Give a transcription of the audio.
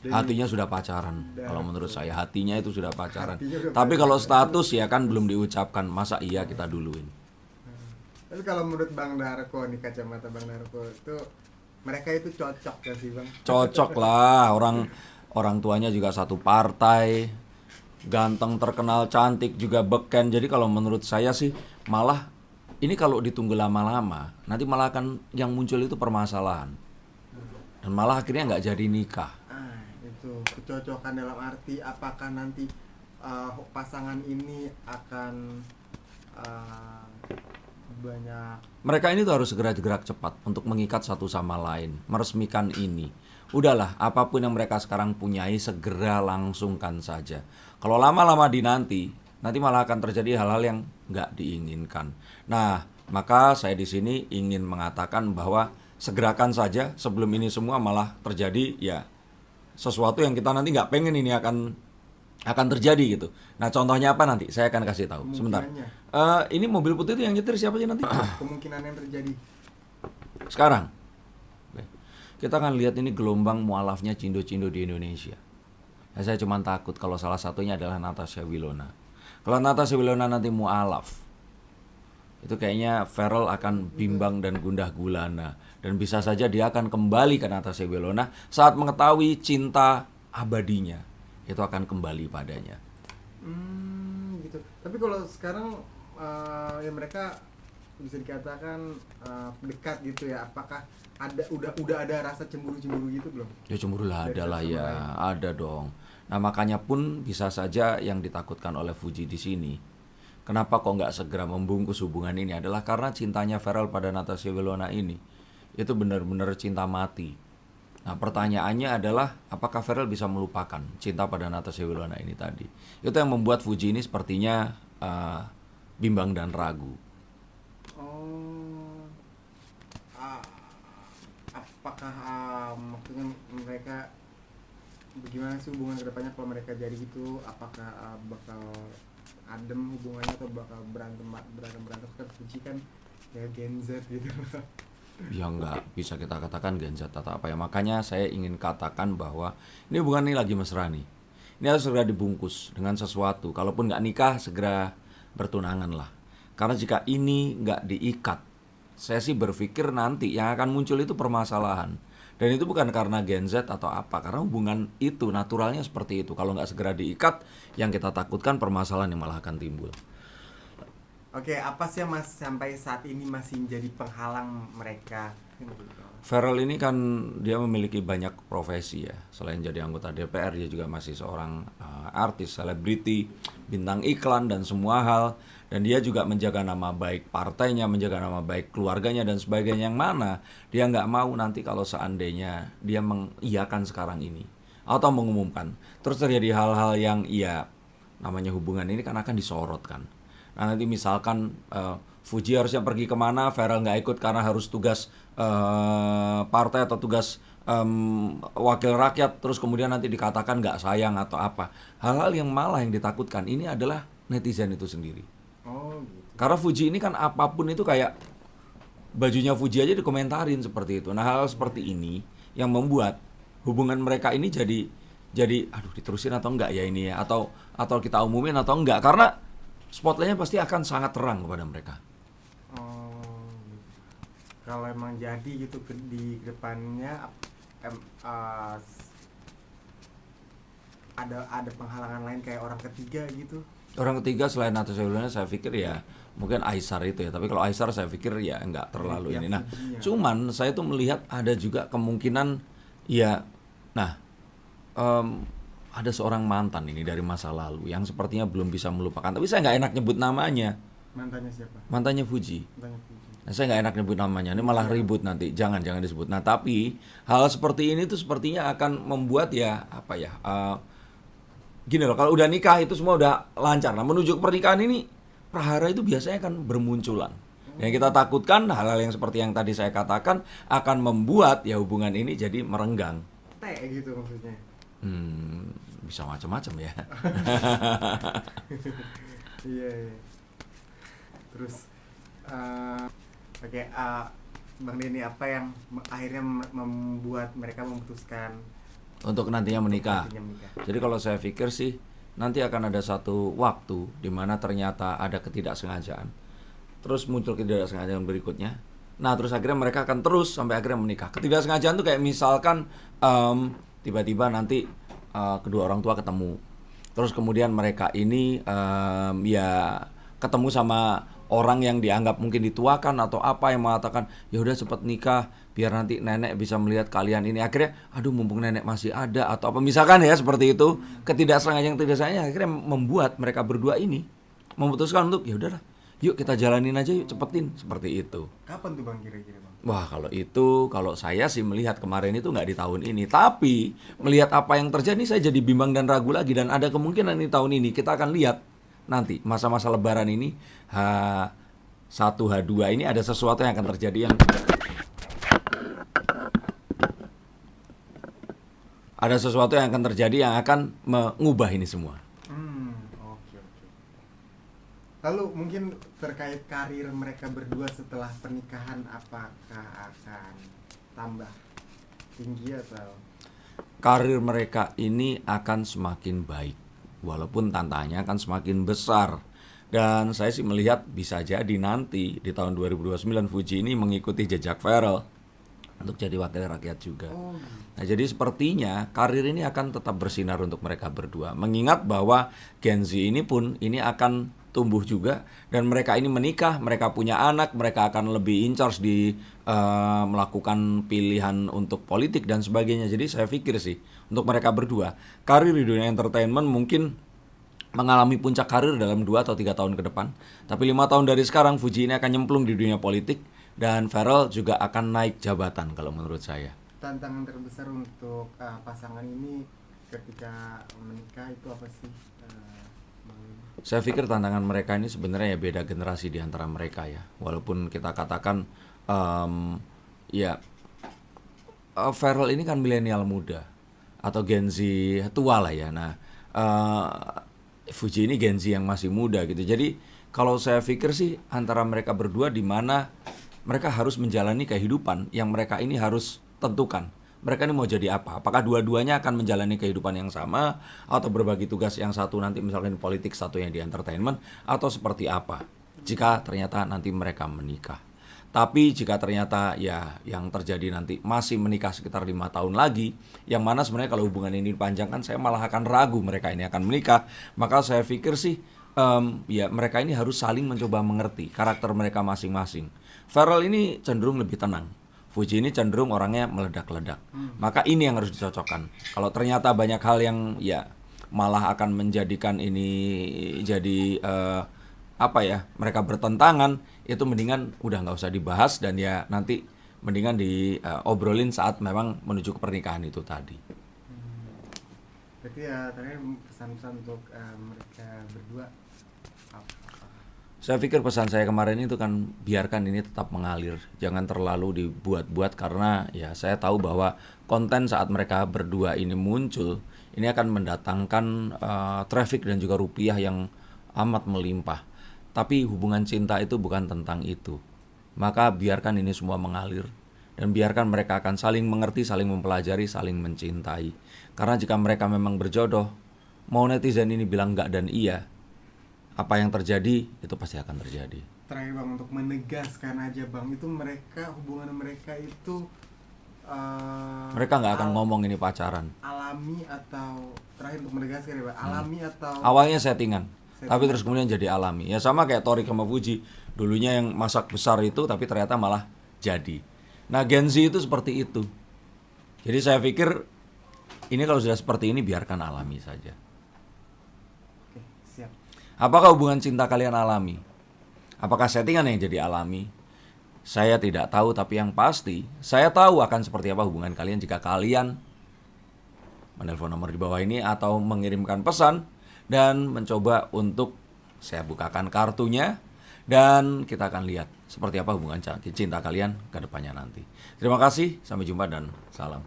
Hatinya sudah pacaran. Kalau menurut saya hatinya itu sudah pacaran. Hatinya udah Tapi kalau pacaran. status ya kan belum diucapkan. Masa iya kita duluin. Tapi kalau menurut Bang Darko nih, kacamata Bang Darko itu, mereka itu cocok gak sih Bang? Cocok lah, orang tuanya juga satu partai, ganteng, terkenal, cantik, juga beken. Jadi kalau menurut saya sih malah ini kalau ditunggu lama-lama nanti malah akan yang muncul itu permasalahan dan malah akhirnya nggak jadi nikah. Itu kecocokan dalam arti apakah nanti pasangan ini akan uh, banyak. Mereka ini tuh harus segera gerak cepat untuk mengikat satu sama lain, meresmikan ini. Udahlah, apapun yang mereka sekarang punyai segera langsungkan saja. Kalau lama-lama nanti malah akan terjadi hal-hal yang nggak diinginkan. Nah, maka saya di sini ingin mengatakan bahwa segerakan saja sebelum ini semua malah terjadi ya sesuatu yang kita nanti nggak pengen ini akan terjadi gitu. Nah, contohnya apa nanti? Saya akan kasih tahu. Sebentar. Kemungkinannya. Ini mobil putih itu yang nyetir siapa sih nanti? Kemungkinan yang terjadi. Sekarang. Oke. Kita akan lihat ini gelombang mualafnya cindo-cindo di Indonesia. Ya, saya cuma takut kalau salah satunya adalah Natasha Wilona. Kalau Natasha Wilona nanti mualaf, itu kayaknya Farel akan bimbang dan gundah gulana. Dan bisa saja dia akan kembali ke Natasha Wilona saat mengetahui cinta abadinya. Itu akan kembali padanya. Gitu. Tapi kalau sekarang ya mereka bisa dikatakan dekat gitu ya. Apakah udah ada rasa cemburu-cemburu gitu belum? Ya cemburu lah, Dari ada lah satu sama ya, lain. ada dong. Nah makanya pun bisa saja yang ditakutkan oleh Fuji di sini. Kenapa kok nggak segera membungkus hubungan ini adalah karena cintanya Farel pada Natasha Wilona ini itu benar-benar cinta mati. Nah pertanyaannya adalah apakah Farel bisa melupakan cinta pada Natasha Wilona ini tadi. Itu yang membuat Fuji ini sepertinya bimbang dan ragu. Oh, ah, apakah maksudnya mereka bagaimana sih hubungan kedepannya kalau mereka jadi gitu? Apakah bakal adem hubungannya atau bakal berantem kan Fuji kan ya Gen Z gitu. Ya nggak bisa kita katakan Gen Z atau apa ya. Makanya saya ingin katakan bahwa ini hubungan ini lagi mesra nih. Ini harus segera dibungkus dengan sesuatu. Kalaupun nggak nikah, segera bertunangan lah. Karena jika ini nggak diikat, saya sih berpikir nanti yang akan muncul itu permasalahan. Dan itu bukan karena Gen Z atau apa, karena hubungan itu naturalnya seperti itu. Kalau nggak segera diikat, yang kita takutkan permasalahan yang malah akan timbul. Oke, apa sih yang sampai saat ini masih menjadi penghalang mereka? Farel ini kan dia memiliki banyak profesi ya. Selain jadi anggota DPR, dia juga masih seorang artis, selebriti, bintang iklan dan semua hal. Dan dia juga menjaga nama baik partainya, menjaga nama baik keluarganya dan sebagainya. Yang mana dia nggak mau nanti kalau seandainya dia mengiyakan sekarang ini atau mengumumkan, terus terjadi hal-hal yang namanya hubungan ini kan akan disorot kan. Nah nanti misalkan Fuji harusnya pergi kemana, Farel nggak ikut karena harus tugas partai atau tugas wakil rakyat, terus kemudian nanti dikatakan nggak sayang atau apa. Hal-hal yang malah yang ditakutkan ini adalah netizen itu sendiri. Oh, gitu. Karena Fuji ini kan apapun itu kayak bajunya Fuji aja dikomentarin seperti itu. Nah hal seperti ini yang membuat hubungan mereka ini jadi aduh diterusin atau enggak ya ini ya, atau kita umumin atau enggak, karena spotlightnya pasti akan sangat terang kepada mereka. Oh, gitu. Kalau emang jadi gitu di depannya ada penghalangan lain kayak orang ketiga gitu. Orang ketiga selain Natasha Wilona saya pikir ya mungkin Aisar itu ya, tapi kalau Aisar saya pikir ya enggak terlalu Yang ini. Nah Fujinya. cuman saya tuh melihat ada juga kemungkinan ya, nah ada seorang mantan ini dari masa lalu yang sepertinya belum bisa melupakan, tapi saya nggak enak nyebut namanya. Mantannya siapa? Mantannya Fuji. Mantannya Fuji. Nah, saya nggak enak nyebut namanya, ini malah ribut nanti. Jangan disebut. Nah, tapi hal seperti ini tuh sepertinya akan membuat ya apa ya? Gini loh, kalau udah nikah itu semua udah lancar. Nah, menuju ke pernikahan ini prahara itu biasanya akan bermunculan. Yang kita takutkan hal-hal yang seperti yang tadi saya katakan akan membuat ya hubungan ini jadi merenggang. Gitu maksudnya. Bisa macam-macam ya. Iya. Terus oke, Bang Denny, apa yang akhirnya membuat mereka memutuskan untuk nantinya menikah. Nantinya menikah. Jadi kalau saya pikir sih nanti akan ada satu waktu di mana ternyata ada ketidaksengajaan. Terus muncul ketidaksengajaan berikutnya. Nah, terus akhirnya mereka akan terus sampai akhirnya menikah. Ketidaksengajaan tuh kayak misalkan tiba-tiba nanti kedua orang tua ketemu. Terus kemudian mereka ini ya ketemu sama orang yang dianggap mungkin dituakan atau apa yang mengatakan ya udah cepet nikah biar nanti nenek bisa melihat kalian ini. Akhirnya aduh mumpung nenek masih ada atau apa misalkan ya seperti itu. Ketidaksengajaan akhirnya membuat mereka berdua ini memutuskan untuk ya udahlah yuk kita jalanin aja yuk cepetin seperti itu. Kapan tuh Bang kira-kira Bang? Wah kalau saya sih melihat kemarin itu nggak di tahun ini, tapi melihat apa yang terjadi saya jadi bimbang dan ragu lagi dan ada kemungkinan di tahun ini kita akan lihat nanti masa-masa Lebaran ini H1 H2 ini ada sesuatu yang akan terjadi yang ada sesuatu yang akan terjadi yang akan mengubah ini semua. Oke. Lalu mungkin terkait karir mereka berdua setelah pernikahan, apakah akan tambah tinggi atau? Karir mereka ini akan semakin baik, walaupun tantangannya akan semakin besar. Dan saya sih melihat bisa jadi nanti di tahun 2029 Fuji ini mengikuti jejak Pharrell untuk jadi wakil rakyat juga. Nah, jadi sepertinya karir ini akan tetap bersinar untuk mereka berdua. Mengingat bahwa Gen Z ini pun ini akan tumbuh juga dan mereka ini menikah, mereka punya anak, mereka akan lebih in charge di melakukan pilihan untuk politik dan sebagainya. Jadi saya pikir sih untuk mereka berdua, karir di dunia entertainment mungkin mengalami puncak karir dalam 2 atau 3 tahun ke depan. Tapi 5 tahun dari sekarang Fuji ini akan nyemplung di dunia politik dan Pharrell juga akan naik jabatan kalau menurut saya. Tantangan terbesar untuk pasangan ini ketika menikah itu apa sih? Saya pikir tantangan mereka ini sebenarnya ya beda generasi di antara mereka ya. Walaupun kita katakan Pharrell ini kan milenial muda atau Gen Z tua lah ya. Nah, Fuji ini Gen Z yang masih muda gitu. Jadi kalau saya pikir sih antara mereka berdua di mana mereka harus menjalani kehidupan yang mereka ini harus tentukan. Mereka ini mau jadi apa? Apakah dua-duanya akan menjalani kehidupan yang sama atau berbagi tugas yang satu nanti misalkan di politik, satunya di entertainment atau seperti apa? Jika ternyata nanti mereka menikah. Tapi jika ternyata ya yang terjadi nanti masih menikah sekitar 5 tahun lagi, yang mana sebenarnya kalau hubungan ini dipanjangkan saya malah akan ragu mereka ini akan menikah. Maka saya pikir sih ya mereka ini harus saling mencoba mengerti karakter mereka masing-masing. Pharrell ini cenderung lebih tenang. Fuji ini cenderung orangnya meledak-ledak. Maka ini yang harus dicocokkan. Kalau ternyata banyak hal yang ya malah akan menjadikan ini jadi mereka bertentangan, itu mendingan udah nggak usah dibahas dan ya nanti mendingan diobrolin saat memang menuju ke pernikahan itu tadi. Berarti ya terakhir pesan-pesan untuk mereka berdua apa? Saya pikir pesan saya kemarin itu kan biarkan ini tetap mengalir, jangan terlalu dibuat-buat karena ya saya tahu bahwa konten saat mereka berdua ini muncul ini akan mendatangkan traffic dan juga rupiah yang amat melimpah. Tapi hubungan cinta itu bukan tentang itu. Maka biarkan ini semua mengalir dan biarkan mereka akan saling mengerti, saling mempelajari, saling mencintai. Karena jika mereka memang berjodoh, mau netizen ini bilang enggak dan iya, apa yang terjadi itu pasti akan terjadi. Terakhir Bang, untuk menegaskan aja Bang, itu hubungan mereka itu mereka nggak akan ngomong ini pacaran. Alami atau terakhir untuk menegaskan ya Bang, alami atau awalnya settingan, tapi terus kemudian jadi alami. Ya sama kayak Tori sama Fuji, dulunya yang masak besar itu tapi ternyata malah jadi. Nah Gen Z itu seperti itu. Jadi saya pikir ini kalau sudah seperti ini biarkan alami saja. Siap. Apakah hubungan cinta kalian alami? Apakah settingan yang jadi alami? Saya tidak tahu, tapi yang pasti saya tahu akan seperti apa hubungan kalian jika kalian menelpon nomor di bawah ini atau mengirimkan pesan dan mencoba untuk saya bukakan kartunya dan kita akan lihat seperti apa hubungan cinta kalian ke depannya nanti. Terima kasih, sampai jumpa dan salam.